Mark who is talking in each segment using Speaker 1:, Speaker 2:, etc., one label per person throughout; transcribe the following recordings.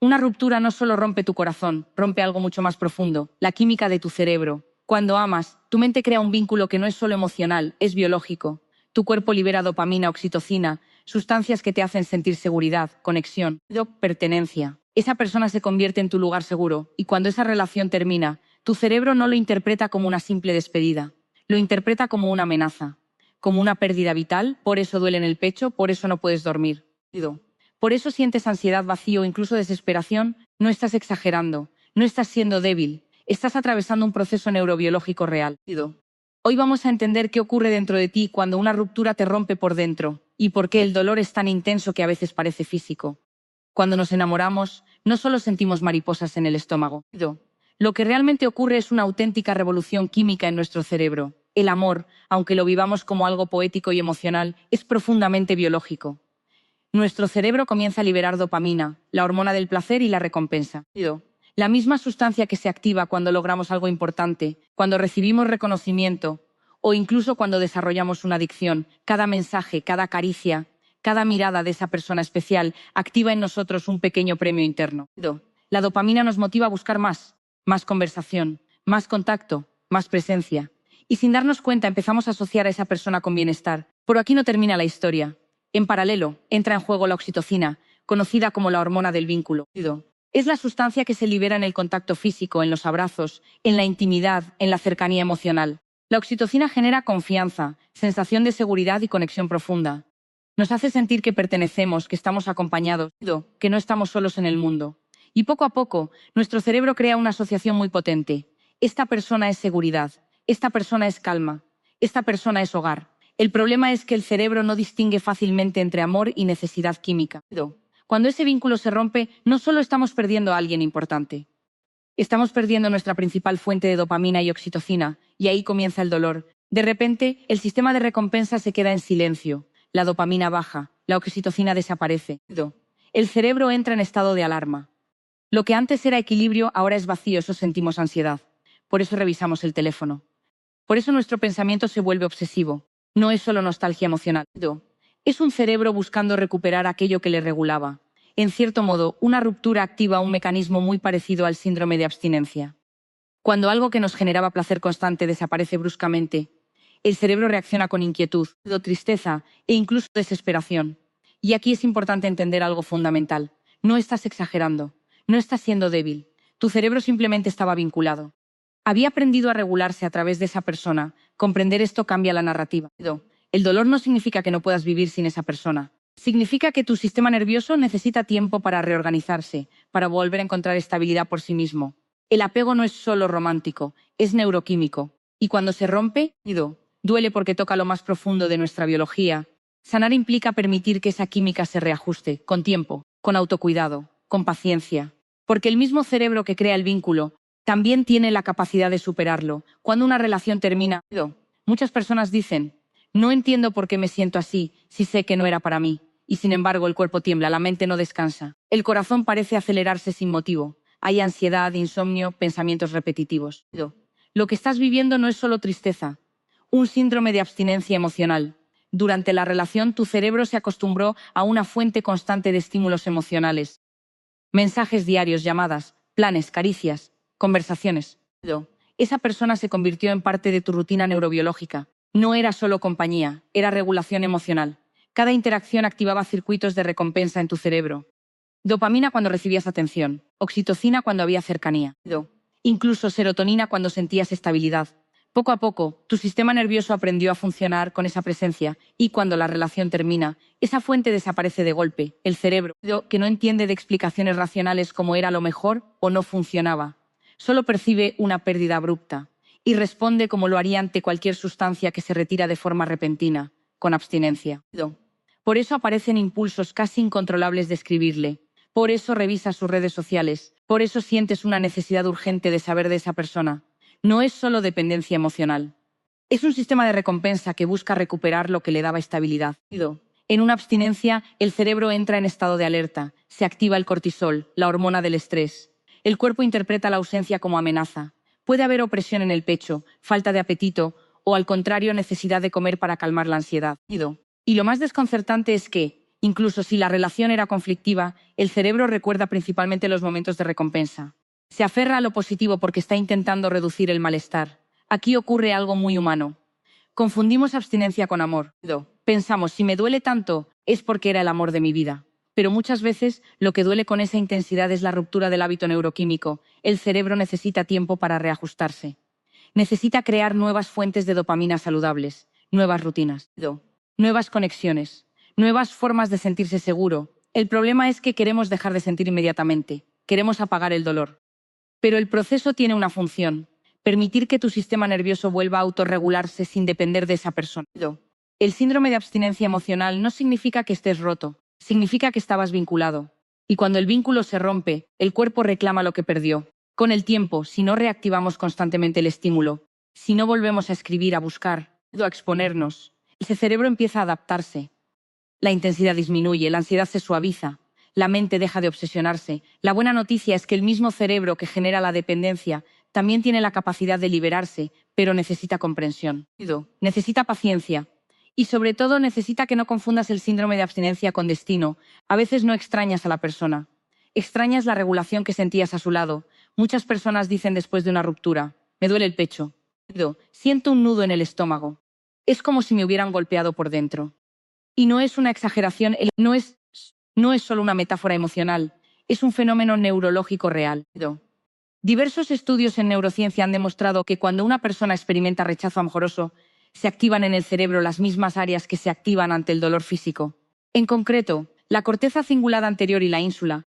Speaker 1: Una ruptura no solo rompe tu corazón, rompe algo mucho más profundo, la química de tu cerebro. Cuando amas, tu mente crea un vínculo que no es solo emocional, es biológico. Tu cuerpo libera dopamina, oxitocina, sustancias que te hacen sentir seguridad, conexión, pertenencia. Esa persona se convierte en tu lugar seguro, y cuando esa relación termina, tu cerebro no lo interpreta como una simple despedida, lo interpreta como una amenaza, como una pérdida vital, por eso duele en el pecho, por eso no puedes dormir. Por eso sientes ansiedad, vacío, incluso desesperación. No estás exagerando, no estás siendo débil, estás atravesando un proceso neurobiológico real. Hoy vamos a entender qué ocurre dentro de ti cuando una ruptura te rompe por dentro y por qué el dolor es tan intenso que a veces parece físico. Cuando nos enamoramos, no solo sentimos mariposas en el estómago. Lo que realmente ocurre es una auténtica revolución química en nuestro cerebro. El amor, aunque lo vivamos como algo poético y emocional, es profundamente biológico. Nuestro cerebro comienza a liberar dopamina, la hormona del placer y la recompensa. La misma sustancia que se activa cuando logramos algo importante, cuando recibimos reconocimiento o incluso cuando desarrollamos una adicción. Cada mensaje, cada caricia, cada mirada de esa persona especial activa en nosotros un pequeño premio interno. La dopamina nos motiva a buscar más conversación, más contacto, más presencia. Y sin darnos cuenta empezamos a asociar a esa persona con bienestar. Pero aquí no termina la historia. En paralelo, entra en juego la oxitocina, conocida como la hormona del vínculo. Es la sustancia que se libera en el contacto físico, en los abrazos, en la intimidad, en la cercanía emocional. La oxitocina genera confianza, sensación de seguridad y conexión profunda. Nos hace sentir que pertenecemos, que estamos acompañados, que no estamos solos en el mundo. Y poco a poco, nuestro cerebro crea una asociación muy potente. Esta persona es seguridad, esta persona es calma, esta persona es hogar. El problema es que el cerebro no distingue fácilmente entre amor y necesidad química. Cuando ese vínculo se rompe, no solo estamos perdiendo a alguien importante. Estamos perdiendo nuestra principal fuente de dopamina y oxitocina, y ahí comienza el dolor. De repente, el sistema de recompensa se queda en silencio. La dopamina baja, la oxitocina desaparece. El cerebro entra en estado de alarma. Lo que antes era equilibrio, ahora es vacío, eso sentimos ansiedad. Por eso revisamos el teléfono. Por eso nuestro pensamiento se vuelve obsesivo. No es solo nostalgia emocional. Es un cerebro buscando recuperar aquello que le regulaba. En cierto modo, una ruptura activa un mecanismo muy parecido al síndrome de abstinencia. Cuando algo que nos generaba placer constante desaparece bruscamente, el cerebro reacciona con inquietud, tristeza e incluso desesperación. Y aquí es importante entender algo fundamental. No estás exagerando, no estás siendo débil. Tu cerebro simplemente estaba vinculado. Había aprendido a regularse a través de esa persona. Comprender esto cambia la narrativa. El dolor no significa que no puedas vivir sin esa persona. Significa que tu sistema nervioso necesita tiempo para reorganizarse, para volver a encontrar estabilidad por sí mismo. El apego no es solo romántico, es neuroquímico. Y cuando se rompe, duele porque toca lo más profundo de nuestra biología. Sanar implica permitir que esa química se reajuste, con tiempo, con autocuidado, con paciencia. Porque el mismo cerebro que crea el vínculo también tiene la capacidad de superarlo. Cuando una relación termina, muchas personas dicen, no entiendo por qué me siento así, si sé que no era para mí. Y sin embargo el cuerpo tiembla, la mente no descansa. El corazón parece acelerarse sin motivo. Hay ansiedad, insomnio, pensamientos repetitivos. Lo que estás viviendo no es solo tristeza, un síndrome de abstinencia emocional. Durante la relación tu cerebro se acostumbró a una fuente constante de estímulos emocionales. Mensajes diarios, llamadas, planes, caricias, conversaciones. Esa persona se convirtió en parte de tu rutina neurobiológica. No era solo compañía, era regulación emocional. Cada interacción activaba circuitos de recompensa en tu cerebro. Dopamina cuando recibías atención, oxitocina cuando había cercanía, incluso serotonina cuando sentías estabilidad. Poco a poco, tu sistema nervioso aprendió a funcionar con esa presencia y cuando la relación termina, esa fuente desaparece de golpe. El cerebro, que no entiende de explicaciones racionales como era lo mejor o no funcionaba, solo percibe una pérdida abrupta y responde como lo haría ante cualquier sustancia que se retira de forma repentina, con abstinencia. Por eso aparecen impulsos casi incontrolables de escribirle. Por eso revisas sus redes sociales. Por eso sientes una necesidad urgente de saber de esa persona. No es solo dependencia emocional. Es un sistema de recompensa que busca recuperar lo que le daba estabilidad. En una abstinencia, el cerebro entra en estado de alerta. Se activa el cortisol, la hormona del estrés. El cuerpo interpreta la ausencia como amenaza. Puede haber opresión en el pecho, falta de apetito o, al contrario, necesidad de comer para calmar la ansiedad. Y lo más desconcertante es que, Incluso si la relación era conflictiva, el cerebro recuerda principalmente los momentos de recompensa. Se aferra a lo positivo porque está intentando reducir el malestar. Aquí ocurre algo muy humano. Confundimos abstinencia con amor. Pensamos, si me duele tanto, es porque era el amor de mi vida. Pero muchas veces lo que duele con esa intensidad es la ruptura del hábito neuroquímico. El cerebro necesita tiempo para reajustarse. Necesita crear nuevas fuentes de dopamina saludables, nuevas rutinas, nuevas conexiones, nuevas formas de sentirse seguro. El problema es que queremos dejar de sentir inmediatamente. Queremos apagar el dolor. Pero el proceso tiene una función: permitir que tu sistema nervioso vuelva a autorregularse sin depender de esa persona. El síndrome de abstinencia emocional no significa que estés roto, significa que estabas vinculado. Y cuando el vínculo se rompe, el cuerpo reclama lo que perdió. Con el tiempo, si no reactivamos constantemente el estímulo, si no volvemos a escribir, a buscar, a exponernos, el cerebro empieza a adaptarse. La intensidad disminuye, la ansiedad se suaviza, la mente deja de obsesionarse. La buena noticia es que el mismo cerebro que genera la dependencia también tiene la capacidad de liberarse, pero necesita comprensión. Necesita paciencia. Y sobre todo necesita que no confundas el síndrome de abstinencia con destino. A veces no extrañas a la persona. Extrañas la regulación que sentías a su lado. Muchas personas dicen después de una ruptura: me duele el pecho. Siento un nudo en el estómago. Es como si me hubieran golpeado por dentro. Y no es una exageración, no es solo una metáfora emocional, es un fenómeno neurológico real. Diversos estudios en neurociencia han demostrado que cuando una persona experimenta rechazo amoroso, se activan en el cerebro las mismas áreas que se activan ante el dolor físico. En concreto, la corteza cingulada anterior y la ínsula,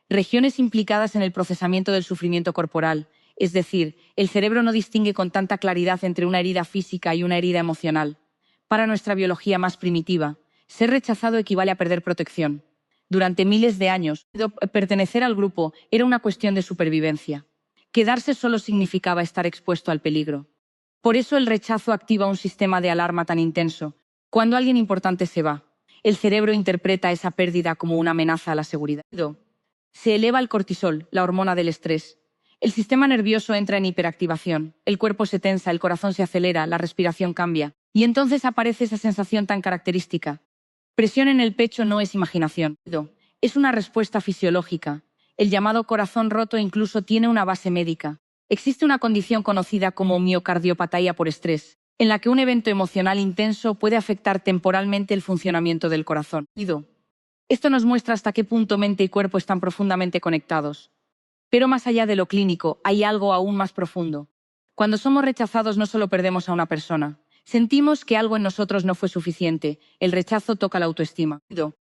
Speaker 1: regiones implicadas en el procesamiento del sufrimiento corporal. Es decir, el cerebro no distingue con tanta claridad entre una herida física y una herida emocional. Para nuestra biología más primitiva, ser rechazado equivale a perder protección. Durante miles de años, pertenecer al grupo era una cuestión de supervivencia. Quedarse solo significaba estar expuesto al peligro. Por eso el rechazo activa un sistema de alarma tan intenso. Cuando alguien importante se va, el cerebro interpreta esa pérdida como una amenaza a la seguridad. Se eleva el cortisol, la hormona del estrés. El sistema nervioso entra en hiperactivación, el cuerpo se tensa, el corazón se acelera, la respiración cambia. Y entonces aparece esa sensación tan característica. Presión en el pecho no es imaginación, es una respuesta fisiológica. El llamado corazón roto incluso tiene una base médica. Existe una condición conocida como miocardiopatía por estrés, en la que un evento emocional intenso puede afectar temporalmente el funcionamiento del corazón. Esto nos muestra hasta qué punto mente y cuerpo están profundamente conectados. Pero más allá de lo clínico, hay algo aún más profundo. Cuando somos rechazados no solo perdemos a una persona, sentimos que algo en nosotros no fue suficiente. El rechazo toca la autoestima.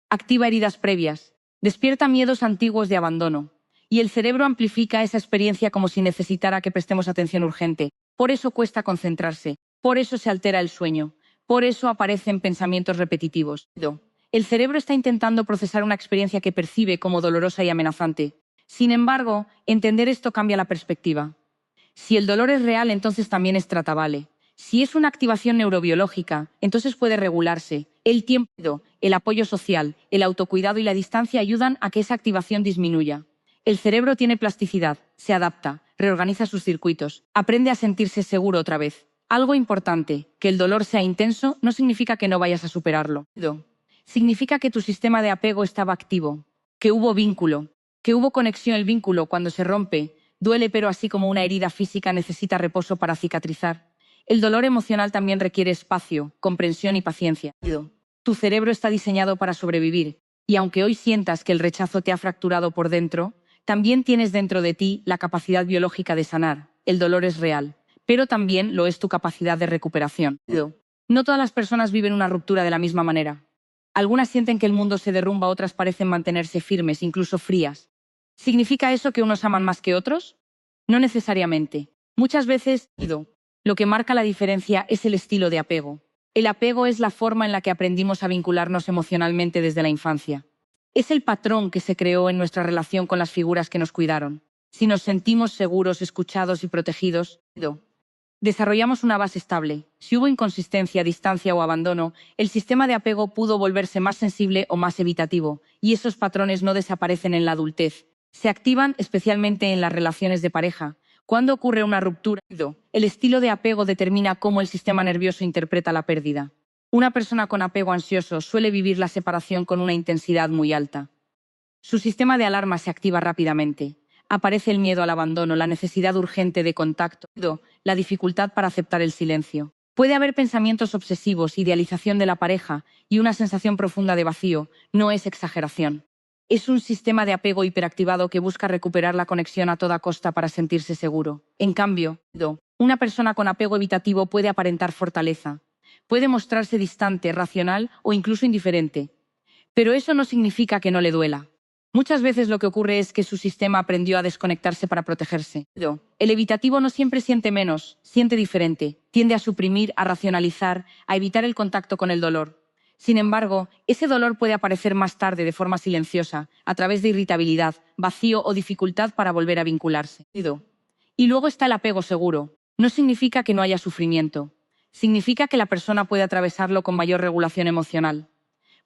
Speaker 1: Activa heridas previas, despierta miedos antiguos de abandono. Y el cerebro amplifica esa experiencia como si necesitara que prestemos atención urgente. Por eso cuesta concentrarse, por eso se altera el sueño, por eso aparecen pensamientos repetitivos. El cerebro está intentando procesar una experiencia que percibe como dolorosa y amenazante. Sin embargo, entender esto cambia la perspectiva. Si el dolor es real, entonces también es tratable. Si es una activación neurobiológica, entonces puede regularse. El tiempo, el apoyo social, el autocuidado y la distancia ayudan a que esa activación disminuya. El cerebro tiene plasticidad, se adapta, reorganiza sus circuitos, aprende a sentirse seguro otra vez. Algo importante: que el dolor sea intenso no significa que no vayas a superarlo. Significa que tu sistema de apego estaba activo, que hubo vínculo, que hubo conexión. El vínculo, cuando se rompe, duele, pero así como una herida física necesita reposo para cicatrizar, el dolor emocional también requiere espacio, comprensión y paciencia. Tu cerebro está diseñado para sobrevivir, y aunque hoy sientas que el rechazo te ha fracturado por dentro, también tienes dentro de ti la capacidad biológica de sanar. El dolor es real, pero también lo es tu capacidad de recuperación. No todas las personas viven una ruptura de la misma manera. Algunas sienten que el mundo se derrumba, otras parecen mantenerse firmes, incluso frías. ¿Significa eso que unos aman más que otros? No necesariamente. Muchas veces, lo que marca la diferencia es el estilo de apego. El apego es la forma en la que aprendimos a vincularnos emocionalmente desde la infancia. Es el patrón que se creó en nuestra relación con las figuras que nos cuidaron. Si nos sentimos seguros, escuchados y protegidos, desarrollamos una base estable. Si hubo inconsistencia, distancia o abandono, el sistema de apego pudo volverse más sensible o más evitativo, y esos patrones no desaparecen en la adultez. Se activan especialmente en las relaciones de pareja. Cuando ocurre una ruptura, el estilo de apego determina cómo el sistema nervioso interpreta la pérdida. Una persona con apego ansioso suele vivir la separación con una intensidad muy alta. Su sistema de alarma se activa rápidamente. Aparece el miedo al abandono, la necesidad urgente de contacto, la dificultad para aceptar el silencio. Puede haber pensamientos obsesivos, idealización de la pareja y una sensación profunda de vacío. No es exageración. Es un sistema de apego hiperactivado que busca recuperar la conexión a toda costa para sentirse seguro. En cambio, una persona con apego evitativo puede aparentar fortaleza. Puede mostrarse distante, racional o incluso indiferente. Pero eso no significa que no le duela. Muchas veces lo que ocurre es que su sistema aprendió a desconectarse para protegerse. El evitativo no siempre siente menos, siente diferente, tiende a suprimir, a racionalizar, a evitar el contacto con el dolor. Sin embargo, ese dolor puede aparecer más tarde de forma silenciosa, a través de irritabilidad, vacío o dificultad para volver a vincularse. Y luego está el apego seguro. No significa que no haya sufrimiento. Significa que la persona puede atravesarlo con mayor regulación emocional.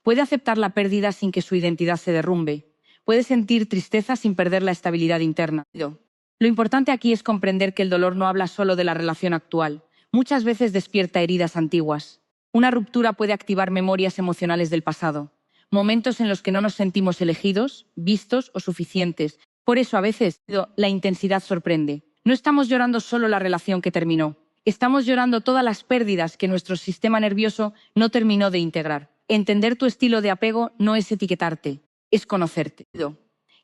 Speaker 1: Puede aceptar la pérdida sin que su identidad se derrumbe. Puede sentir tristeza sin perder la estabilidad interna. Lo importante aquí es comprender que el dolor no habla solo de la relación actual. Muchas veces despierta heridas antiguas. Una ruptura puede activar memorias emocionales del pasado. Momentos en los que no nos sentimos elegidos, vistos o suficientes. Por eso a veces la intensidad sorprende. No estamos llorando solo la relación que terminó. Estamos llorando todas las pérdidas que nuestro sistema nervioso no terminó de integrar. Entender tu estilo de apego no es etiquetarte. Es conocerte.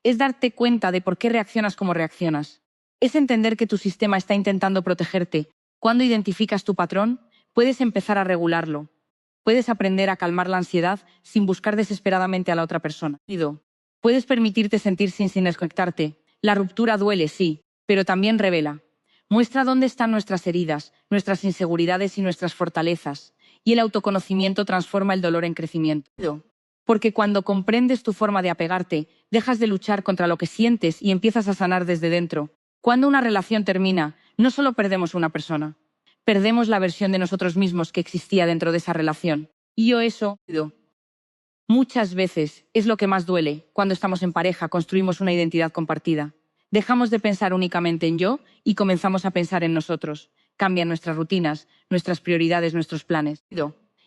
Speaker 1: Es darte cuenta de por qué reaccionas como reaccionas. Es entender que tu sistema está intentando protegerte. Cuando identificas tu patrón, puedes empezar a regularlo. Puedes aprender a calmar la ansiedad sin buscar desesperadamente a la otra persona. Puedes permitirte sentir sin desconectarte. La ruptura duele, sí, pero también revela. Muestra dónde están nuestras heridas, nuestras inseguridades y nuestras fortalezas. Y el autoconocimiento transforma el dolor en crecimiento. Porque cuando comprendes tu forma de apegarte, dejas de luchar contra lo que sientes y empiezas a sanar desde dentro. Cuando una relación termina, no solo perdemos una persona, perdemos la versión de nosotros mismos que existía dentro de esa relación. Y eso, muchas veces, es lo que más duele. Cuando estamos en pareja, construimos una identidad compartida. Dejamos de pensar únicamente en yo y comenzamos a pensar en nosotros. Cambian nuestras rutinas, nuestras prioridades, nuestros planes.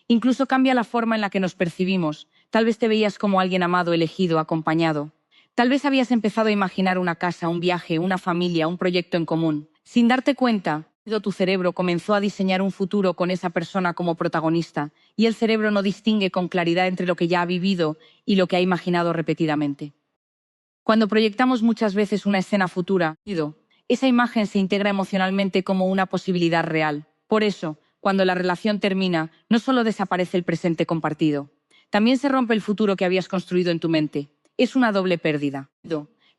Speaker 1: Incluso cambia la forma en la que nos percibimos. Tal vez te veías como alguien amado, elegido, acompañado. Tal vez habías empezado a imaginar una casa, un viaje, una familia, un proyecto en común. Sin darte cuenta, tu cerebro comenzó a diseñar un futuro con esa persona como protagonista, y el cerebro no distingue con claridad entre lo que ya ha vivido y lo que ha imaginado repetidamente. Cuando proyectamos muchas veces una escena futura, esa imagen se integra emocionalmente como una posibilidad real. Por eso, cuando la relación termina, no solo desaparece el presente compartido, también se rompe el futuro que habías construido en tu mente. Es una doble pérdida.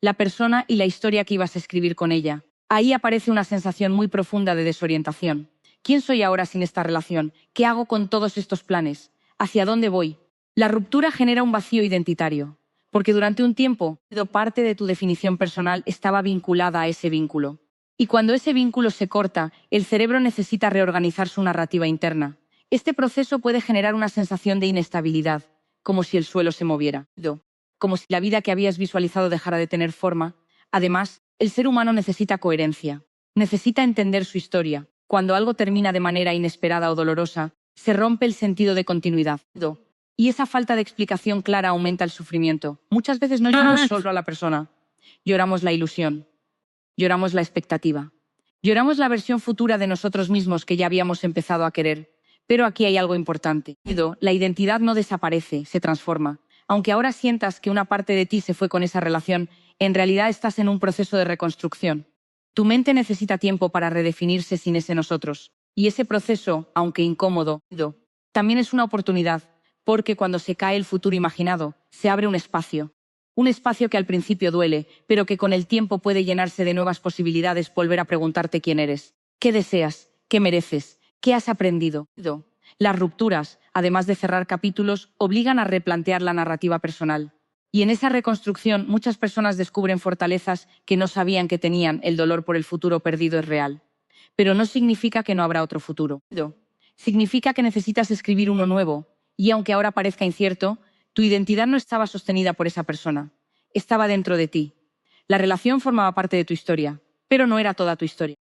Speaker 1: La persona y la historia que ibas a escribir con ella. Ahí aparece una sensación muy profunda de desorientación. ¿Quién soy ahora sin esta relación? ¿Qué hago con todos estos planes? ¿Hacia dónde voy? La ruptura genera un vacío identitario, porque durante un tiempo, parte de tu definición personal estaba vinculada a ese vínculo. Y cuando ese vínculo se corta, el cerebro necesita reorganizar su narrativa interna. Este proceso puede generar una sensación de inestabilidad, como si el suelo se moviera, como si la vida que habías visualizado dejara de tener forma. Además, el ser humano necesita coherencia, necesita entender su historia. Cuando algo termina de manera inesperada o dolorosa, se rompe el sentido de continuidad. Y esa falta de explicación clara aumenta el sufrimiento. Muchas veces no lloramos solo a la persona, lloramos la ilusión, lloramos la expectativa, lloramos la versión futura de nosotros mismos que ya habíamos empezado a querer. Pero aquí hay algo importante. La identidad no desaparece, se transforma. Aunque ahora sientas que una parte de ti se fue con esa relación, en realidad estás en un proceso de reconstrucción. Tu mente necesita tiempo para redefinirse sin ese nosotros. Y ese proceso, aunque incómodo, también es una oportunidad, porque cuando se cae el futuro imaginado, se abre un espacio. Un espacio que al principio duele, pero que con el tiempo puede llenarse de nuevas posibilidades, volver a preguntarte quién eres, qué deseas, qué mereces, qué has aprendido. Las rupturas, además de cerrar capítulos, obligan a replantear la narrativa personal. Y en esa reconstrucción muchas personas descubren fortalezas que no sabían que tenían. El dolor por el futuro perdido es real. Pero no significa que no habrá otro futuro. Significa que necesitas escribir uno nuevo. Y aunque ahora parezca incierto, tu identidad no estaba sostenida por esa persona. Estaba dentro de ti. La relación formaba parte de tu historia, pero no era toda tu historia.